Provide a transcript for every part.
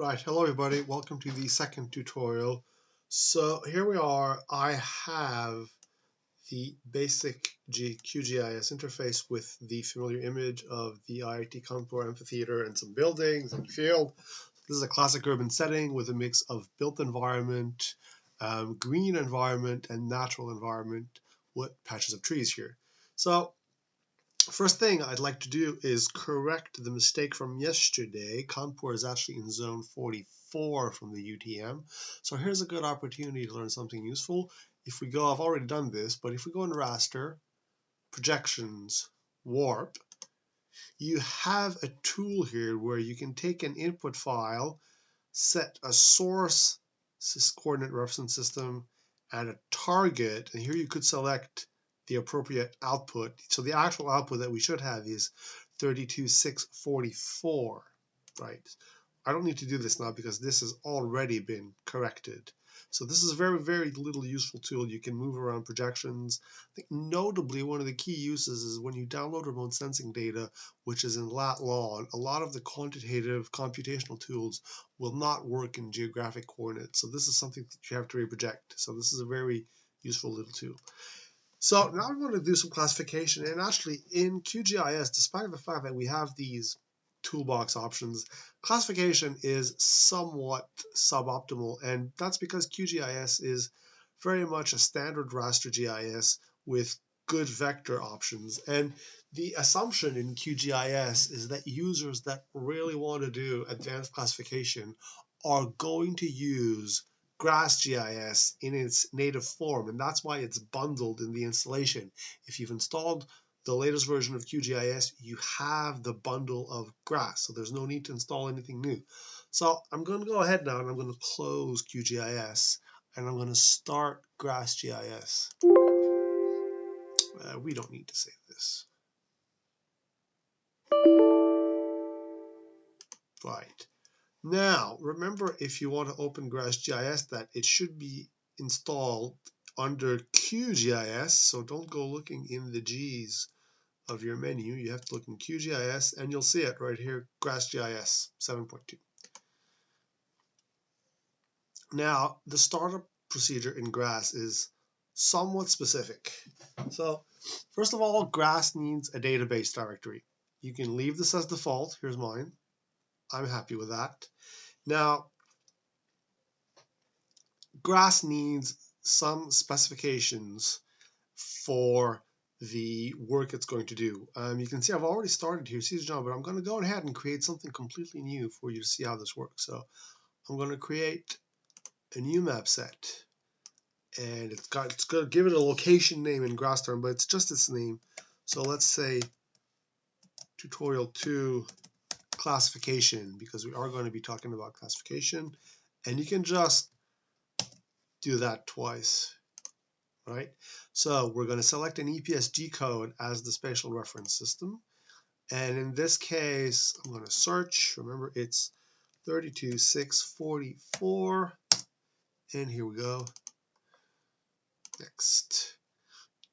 Right, hello everybody, welcome to the second tutorial. So here we are, I have the basic QGIS interface with the familiar image of the IIT Kanpur amphitheater and some buildings and field. This is a classic urban setting with a mix of built environment, green environment, and natural environment with patches of trees here. So first thing I'd like to do is correct the mistake from yesterday. Kanpur is actually in zone 44 from the UTM. So here's a good opportunity to learn something useful. If we go, I've already done this, but if we go in raster, projections, warp, you have a tool here where you can take an input file, set a source coordinate reference system, and a target, and here you could select the appropriate output. So the actual output that we should have is 32,644, right? I don't need to do this now because this has already been corrected. So this is a very, very little useful tool. You can move around projections. I think notably one of the key uses is when you download remote sensing data, which is in lat long, a lot of the quantitative computational tools will not work in geographic coordinates. So this is something that you have to reproject. So this is a very useful little tool. So now I'm going to do some classification, and actually in QGIS, despite the fact that we have these toolbox options, classification is somewhat suboptimal, and that's because QGIS is very much a standard raster GIS with good vector options. And the assumption in QGIS is that users that really want to do advanced classification are going to use GRASS GIS in its native form, and that's why it's bundled in the installation. If you've installed the latest version of QGIS, you have the bundle of GRASS, so there's no need to install anything new. So I'm going to go ahead now and I'm going to close QGIS and I'm going to start GRASS GIS. We don't need to save this. Right. Now, remember, if you want to open GRASS GIS, that it should be installed under QGIS, so don't go looking in the G's of your menu. You have to look in QGIS, and you'll see it right here, GRASS GIS 7.2. Now, the startup procedure in GRASS is somewhat specific. So, first of all, GRASS needs a database directory. You can leave this as default. Here's mine. I'm happy with that. Now, GRASS needs some specifications for the work it's going to do. You can see I've already started here, see John, but I'm going to go ahead and create something completely new for you to see how this works. So I'm going to create a new map set, and it's going to give it a location name in GRASS term, but it's just its name. So let's say tutorial 2 classification, because we are going to be talking about classification, and you can just do that twice. Right? So we're going to select an EPSG code as the spatial reference system. And in this case, I'm going to search. Remember, it's 32,644. And here we go. Next.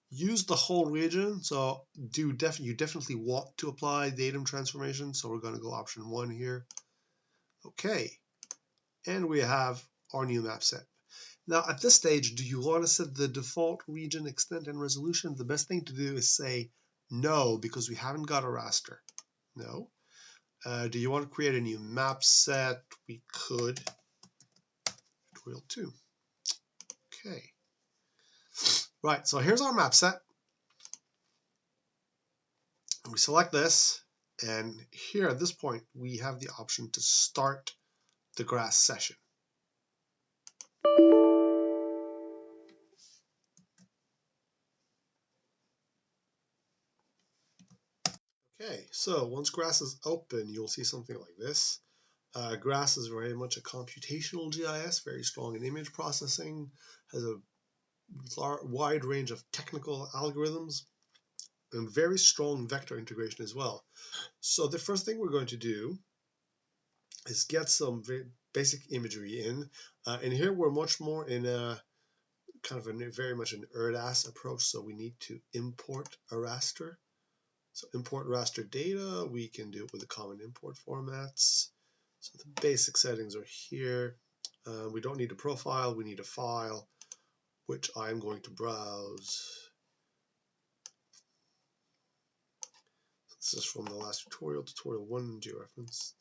Use the whole region. So you definitely want to apply datum transformation. So we're going to go option 1 here. Okay. And we have our new map set. Now, at this stage, do you want to set the default region extent and resolution? The best thing to do is say no, because we haven't got a raster. No. Do you want to create a new map set? We could. Tutorial 2. Okay. Right, so here's our map set. We select this, and here at this point, we have the option to start the GRASS session. Okay, so once GRASS is open, you'll see something like this. GRASS is very much a computational GIS, very strong in image processing, has a wide range of technical algorithms, and very strong vector integration as well. So the first thing we're going to do is get some very basic imagery in, and here we're much more in a kind of very much an ERDAS approach, so we need to import a raster. So import raster data, we can do it with the common import formats. So the basic settings are here. We don't need a profile, we need a file, which I'm going to browse. This is from the last tutorial, tutorial 1 georeference.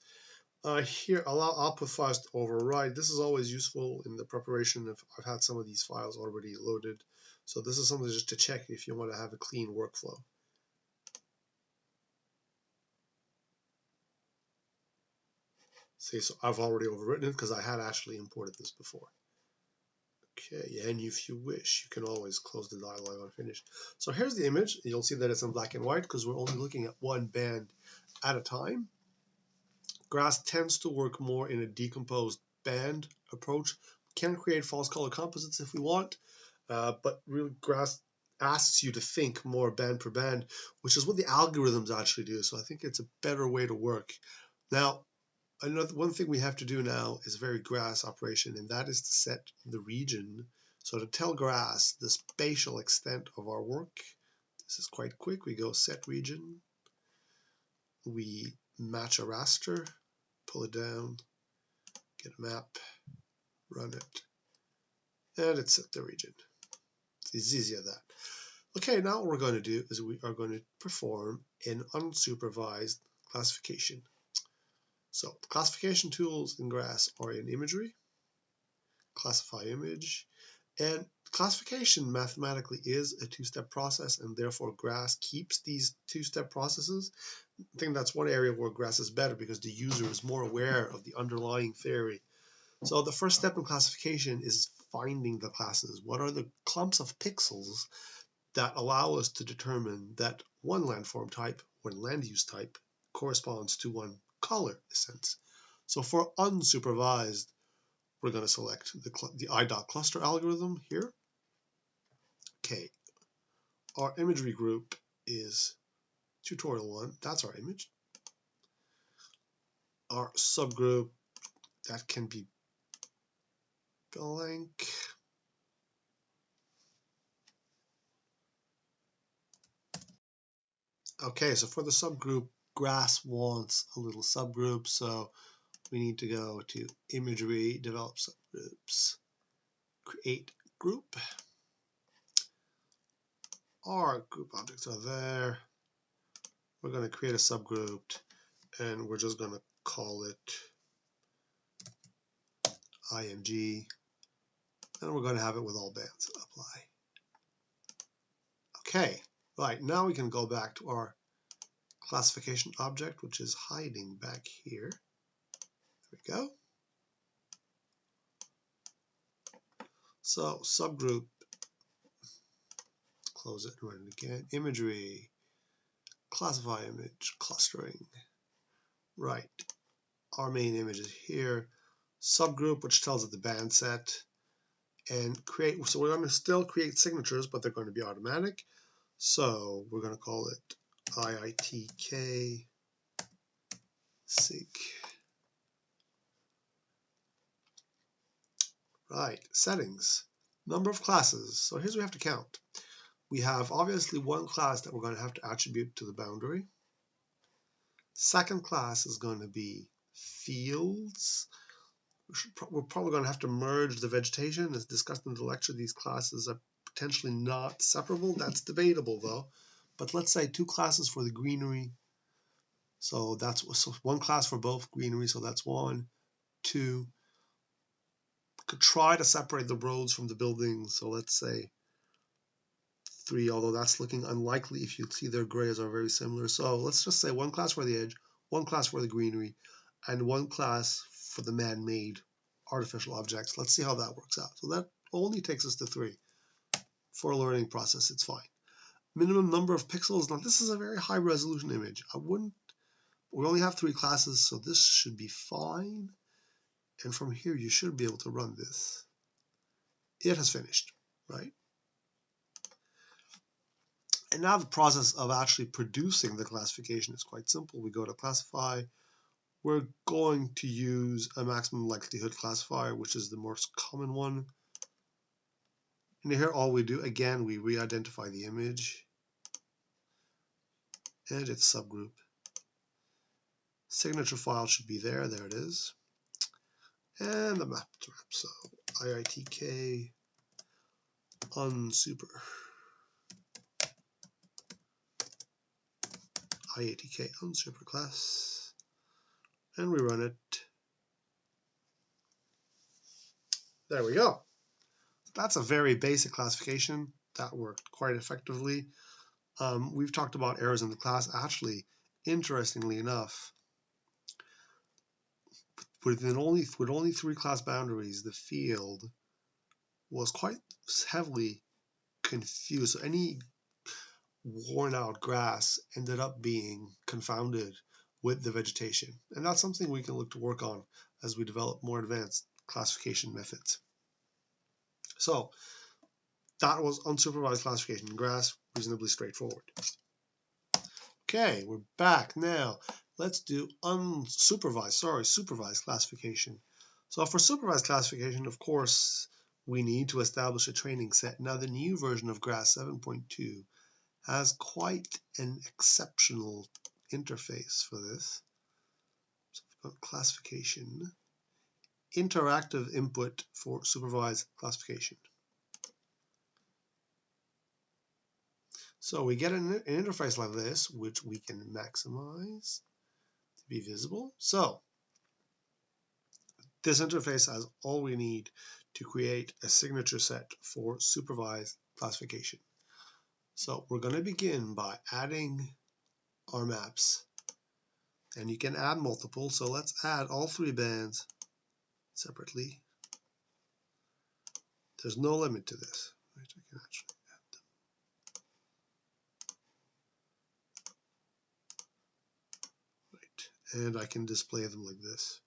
Here, allow output files to override. This is always useful in the preparation if I've had some of these files already loaded. So this is something just to check if you want to have a clean workflow. See, so I've already overwritten it because I had actually imported this before. Okay, and if you wish, you can always close the dialog on finish. So here's the image. You'll see that it's in black and white because we're only looking at one band at a time. Grass tends to work more in a decomposed band approach. We can create false color composites if we want, but really Grass asks you to think more band per band, which is what the algorithms actually do. So I think it's a better way to work. Now, one thing we have to do now is a very Grass operation, and that is to set the region. So to tell Grass the spatial extent of our work, this is quite quick. We go set region, we match a raster, pull it down, get a map, run it, and it's set the region. It's easy as that. Okay, now what we're going to do is we are going to perform an unsupervised classification. So classification tools in Grass are in imagery, classify image, and classification mathematically is a two-step process, and therefore Grass keeps these two-step processes. I think that's one area where Grass is better because the user is more aware of the underlying theory. So the first step in classification is finding the classes. What are the clumps of pixels that allow us to determine that one landform type, one land use type, corresponds to one color sense? So for unsupervised, we're going to select the I.cluster algorithm here. Okay, our imagery group is tutorial 1. That's our image. Our subgroup, that can be blank. Okay, so for the subgroup, Grass wants a little subgroup, so we need to go to imagery, develop subgroups, create group. Our group objects are there. We're going to create a subgroup, and we're just going to call it IMG, and we're going to have it with all bands. Apply. Okay, right, now we can go back to our classification object, which is hiding back here. There we go. So subgroup, close it and run it again. Imagery, classify image, clustering. Right, our main image is here. Subgroup, which tells it the band set, and create. So we're going to still create signatures, but they're going to be automatic. So we're going to call it IIT sig. Right, settings, number of classes. So here's what we have to count. We have obviously one class that we're going to have to attribute to the boundary. Second class is going to be fields. We're probably going to have to merge the vegetation. As discussed in the lecture, these classes are potentially not separable. That's debatable though. But let's say 2 classes for the greenery. So that's one class for both greenery. So that's 1, 2. Could try to separate the roads from the buildings. So let's say 3, although that's looking unlikely if you see their grays are very similar. So let's just say 1 class for the edge, 1 class for the greenery, and 1 class for the man-made artificial objects. Let's see how that works out. So that only takes us to 3. For a learning process, it's fine. Minimum number of pixels. Now this is a very high resolution image. We only have 3 classes, so this should be fine. And from here, you should be able to run this. It has finished, right? And now the process of actually producing the classification is quite simple. We go to classify. We're going to use a maximum likelihood classifier, which is the most common one. And here all we do, again, we re-identify the image and its subgroup. Signature file should be there. There it is. and the map to map. So IITK unsuper. IITK unsuper class, and we run it. There we go. That's a very basic classification that worked quite effectively. We've talked about errors in the class. Actually, interestingly enough, with only 3 class boundaries, the field was quite heavily confused. So any worn out grass ended up being confounded with the vegetation. And that's something we can look to work on as we develop more advanced classification methods. So that was unsupervised classification in grass, reasonably straightforward. Okay, we're back now. Let's do supervised classification. So for supervised classification, of course, we need to establish a training set. Now the new version of GRASS 7.2 has quite an exceptional interface for this. So we've got classification, interactive input for supervised classification. So we get an interface like this, which we can maximize to be visible. So this interface has all we need to create a signature set for supervised classification. So we're going to begin by adding our maps, and you can add multiple. So let's add all 3 bands separately. There's no limit to this. Right? I can actually add them. Right. And I can display them like this.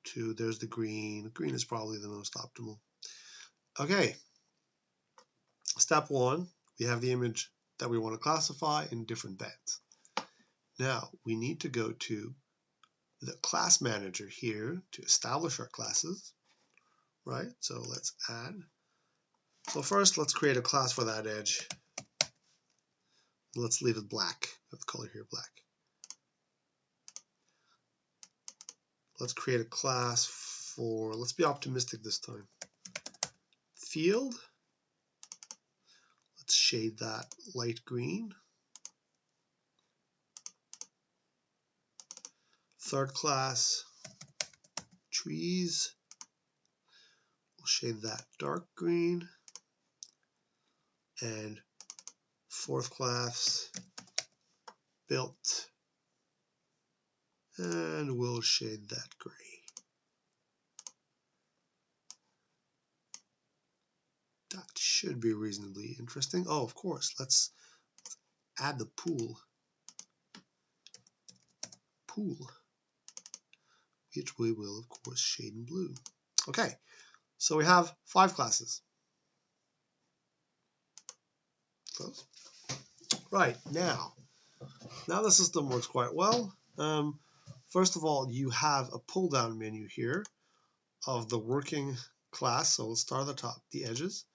2, there's the green. Green is probably the most optimal. Okay. Step 1, we have the image that we want to classify in different bands. Now we need to go to the class manager here to establish our classes, right? So let's add. So first, let's create a class for that edge. Let's leave it black. Let's color here black. Let's create a class for, let's be optimistic this time, field. Let's shade that light green. Third class, trees. We'll shade that dark green. And fourth class, built. And we'll shade that gray. That should be reasonably interesting. Oh, of course, let's add the pool, which we will, of course, shade in blue. Okay, so we have 5 classes. Close. Right, now the system works quite well. First of all, you have a pull-down menu here of the working class. So let's start at the top, the edges.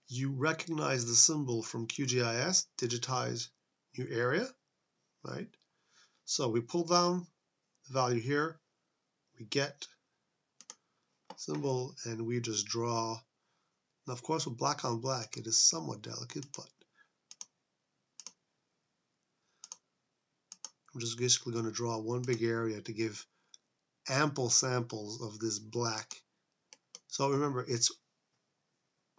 You recognize the symbol from QGIS, digitize new area, right? So we pull down the value here, we get symbol, and we just draw. Now, of course, with black on black, it is somewhat delicate, but I'm just basically going to draw one big area to give ample samples of this black. So remember, it's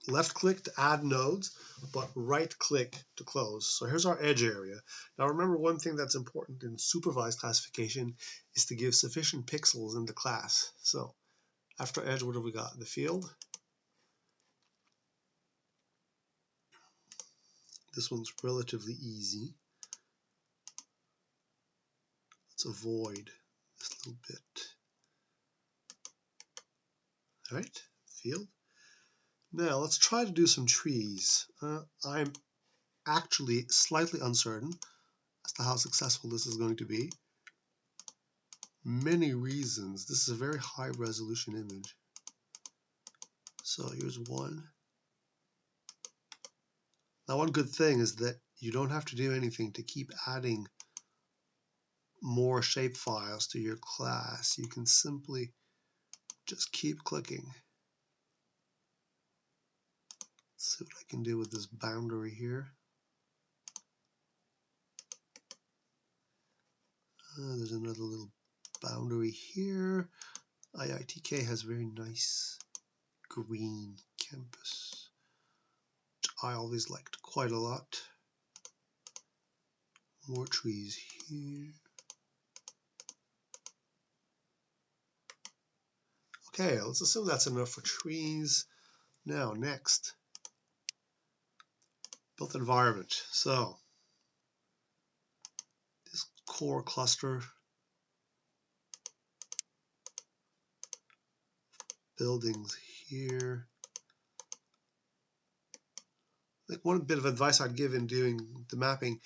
left click to add nodes, but right click to close. So here's our edge area. Now remember, one thing that's important in supervised classification is to give sufficient pixels in the class. So after edge, what have we got? The field. This one's relatively easy. Let's avoid this little bit. All right, field. Now let's try to do some trees. I'm actually slightly uncertain as to how successful this is going to be. Many reasons. This is a very high resolution image. So here's one. Now one good thing is that you don't have to do anything to keep adding more shape files to your class. You can simply Just keep clicking. Let's see what I can do with this boundary here. There's another little boundary here. IITK has very nice green campus, which I always liked quite a lot. More trees here. Okay, let's assume that's enough for trees. Now, next, built environment. So, this core cluster, buildings here. Like one bit of advice I'd give in doing the mapping,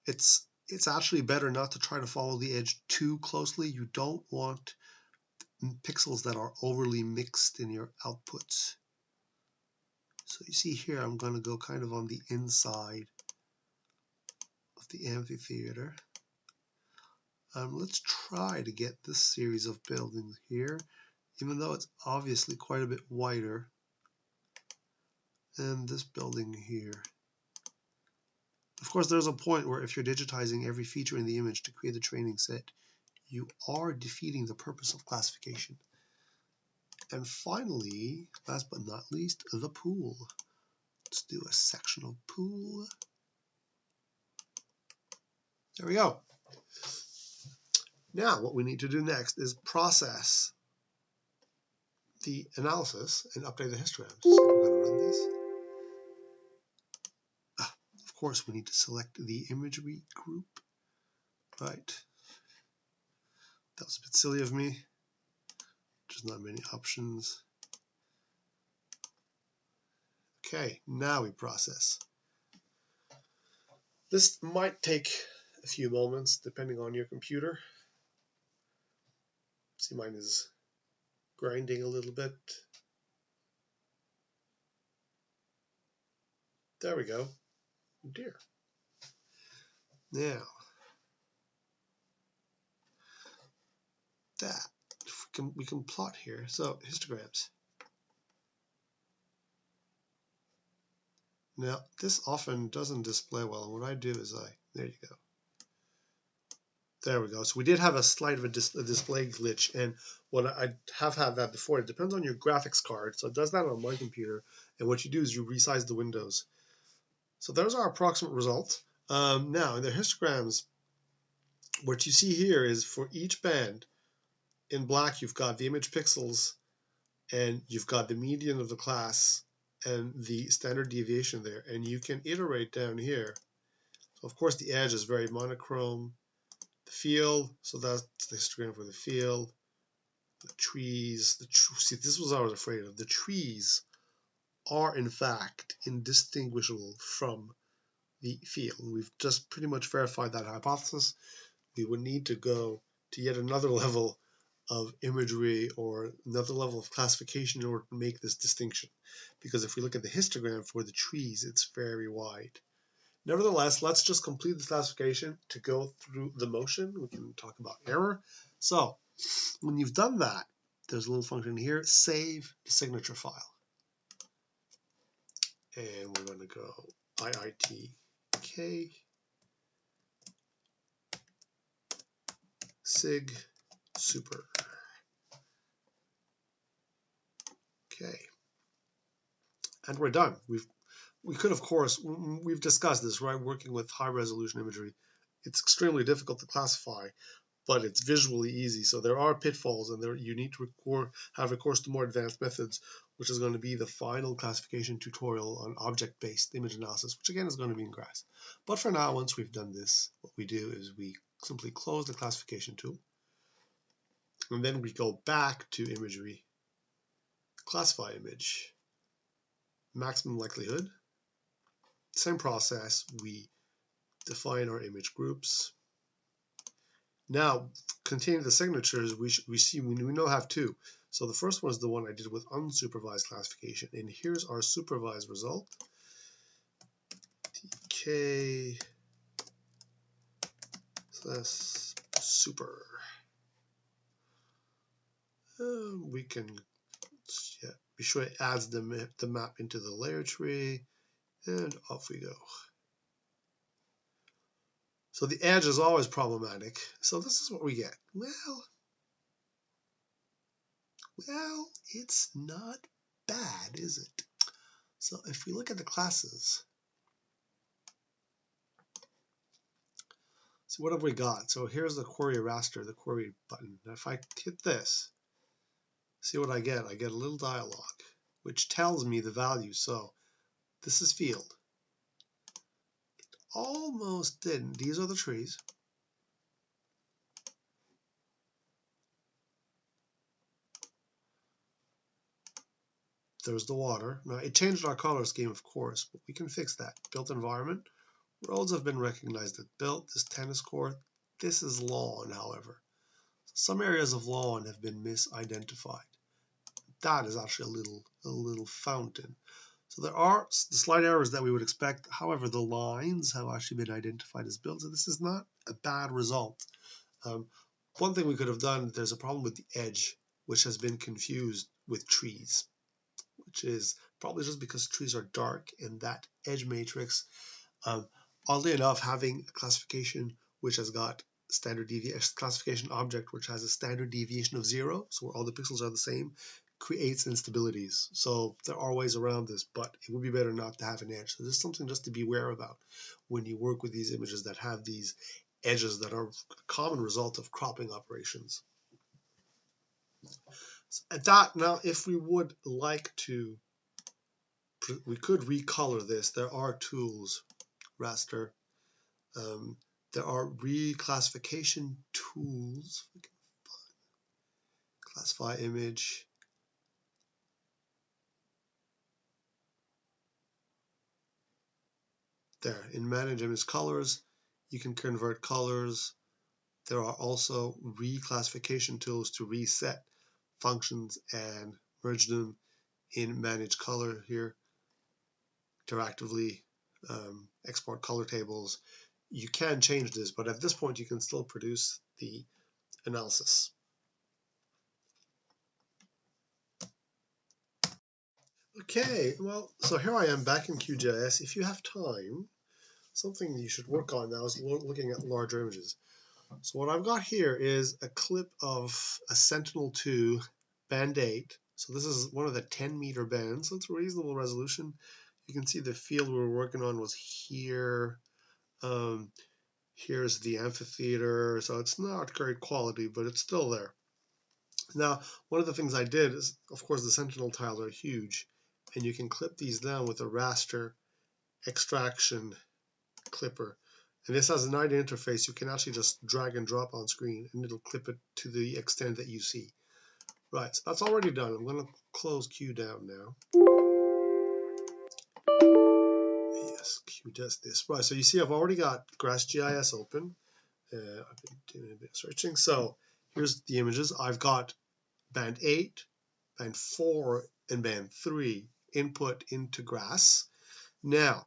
it's actually better not to try to follow the edge too closely. You don't want pixels that are overly mixed in your outputs. So you see here, I'm going to go kind of on the inside of the amphitheater. Let's try to get this series of buildings here, even though it's obviously quite a bit wider. And this building here. Of course, there's a point where if you're digitizing every feature in the image to create the training set, you are defeating the purpose of classification. And finally, last but not least, the pool. Let's do a sectional pool. There we go. Now, what we need to do next is process the analysis and update the histograms. So we're going to run this. Of course, we need to select the imagery group. Right. That was a bit silly of me. There's not many options. Okay, now we process. This might take a few moments depending on your computer. See, mine is grinding a little bit. There we go. Oh dear. Now, that we can plot here. So histograms. Now, this often doesn't display well, and what I do is there you go. There we go. So we did have a slight of a display glitch, and what I have had that before. It depends on your graphics card. So it does that on my computer, and what you do is you resize the windows. So there's our approximate result. Now, in the histograms, what you see here is for each band, in black, you've got the image pixels, and you've got the median of the class, and the standard deviation there. And you can iterate down here. So, of course, the edge is very monochrome. The field, so that's the histogram for the field. The trees, see, this was what I was afraid of. The trees are, in fact, indistinguishable from the field. We've just pretty much verified that hypothesis. We would need to go to yet another level of imagery or another level of classification in order to make this distinction. Because if we look at the histogram for the trees, it's very wide. Nevertheless, let's just complete the classification to go through the motion. We can talk about error. So when you've done that, there's a little function here, save the signature file. And we're going to go IITK sig super. Okay. And we're done. We could, of course, we've discussed this, right? Working with high resolution imagery, it's extremely difficult to classify, but it's visually easy. So there are pitfalls, and you need to have recourse to more advanced methods, which is going to be the final classification tutorial on object-based image analysis, which again is going to be in GRASS. But for now, once we've done this, what we do is we simply close the classification tool, and then we go back to imagery, classify image, maximum likelihood. Same process, we define our image groups. Now, containing the signatures, we now have two. So the first one is the one I did with unsupervised classification, and here's our supervised result. TK / super. we can be sure it adds the map into the layer tree, and off we go. So the edge is always problematic. So this is what we get. Well, it's not bad, is it? So if we look at the classes, so what have we got? So here's the query raster, the query button. Now if I hit this, see what I get? I get a little dialog which tells me the value. So this is field. It almost didn't. These are the trees. There's the water. Now it changed our color scheme, of course, but we can fix that. Built environment. Roads have been recognized as built. This tennis court. This is lawn, however. Some areas of lawn have been misidentified. That is actually a little fountain. So there are the slight errors that we would expect. However, the lines have actually been identified as built. So this is not a bad result. One thing we could have done, there's a problem with the edge, which has been confused with trees, which is probably just because trees are dark and that edge matrix. Oddly enough, having a classification which has got standard deviation, classification object which has a standard deviation of 0, so where all the pixels are the same, creates instabilities. So there are ways around this, but it would be better not to have an edge. So this is something just to be aware about when you work with these images that have these edges that are a common result of cropping operations. So at that, now if we would like to, we could recolor this. There are tools, raster. There are reclassification tools. We can classify image. There, in manage image colors, you can convert colors. There are also reclassification tools to reset functions and merge them in manage color here. Interactively export color tables. You can change this, but at this point you can still produce the analysis. Okay, well, so here I am back in QGIS. If you have time, something you should work on now is looking at larger images. So what I've got here is a clip of a Sentinel-2 band 8. So this is one of the 10-meter bands, so it's a reasonable resolution. You can see the field we were working on was here. Here's the amphitheater, so it's not great quality, but it's still there. Now, one of the things I did is, of course, the Sentinel tiles are huge, and you can clip these down with a raster extraction clipper. And this has a NOIDA interface. You can actually just drag and drop on screen, and it'll clip it to the extent that you see. Right, so that's already done. I'm going to close Q down now. Yes, Q does this. Right, so you see I've already got GrassGIS open. I've been doing a bit of searching. So here's the images. I've got band 8, band 4, and band 3 input into Grass. Now,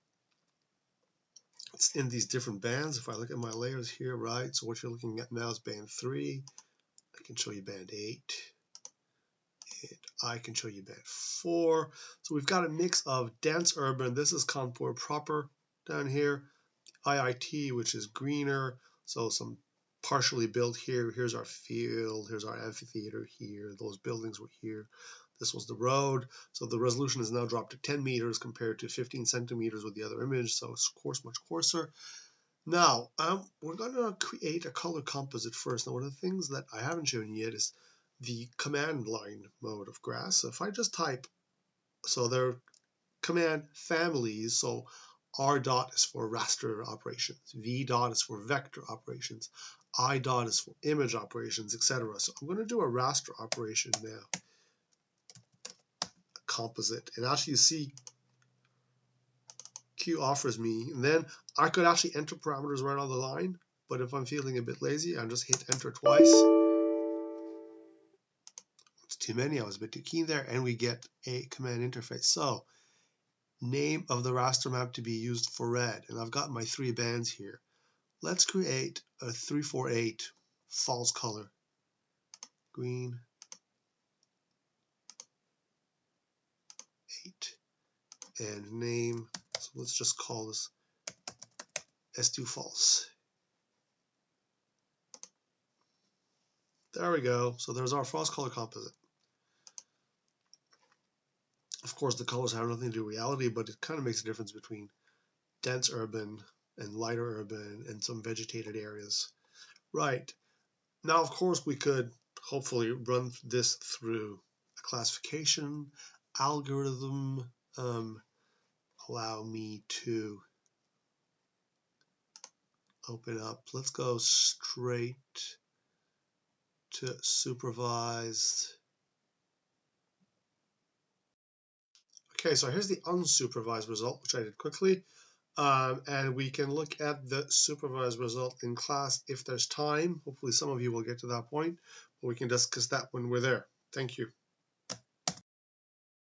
it's in these different bands. If I look at my layers here, right, so what you're looking at now is band 3. I can show you band 8. And I can show you band 4. So we've got a mix of dense urban. This is Kanpur proper down here. IIT, which is greener. So some partially built here. Here's our field. Here's our amphitheater here. Those buildings were here. This was the road. So the resolution is now dropped to 10 meters compared to 15 centimeters with the other image. So it's, of course, much coarser. Now, we're going to create a color composite first. Now, one of the things that I haven't shown you yet is the command line mode of Grass. So if I just type, so there are command families. So R dot is for raster operations, V dot is for vector operations, I dot is for image operations, etc. So I'm going to do a raster operation now, a composite, and actually you see Q offers me, and then I could actually enter parameters right on the line, but if I'm feeling a bit lazy, I'll just hit enter twice. It's too many, I was a bit too keen there, and we get a command interface. So name of the raster map to be used for red, and I've got my 3 bands here. Let's create a 348 false color. Green, state and name. So let's just call this S2 false. There we go. So there's our frost color composite. Of course, the colors have nothing to do with reality, but it kind of makes a difference between dense urban and lighter urban and some vegetated areas. Right. Now, of course, we could hopefully run this through a classification algorithm. Allow me to open up. Let's go straight to supervised. Okay, so here's the unsupervised result, which I did quickly. And we can look at the supervised result in class if there's time. Hopefully some of you will get to that point, but we can discuss that when we're there. Thank you.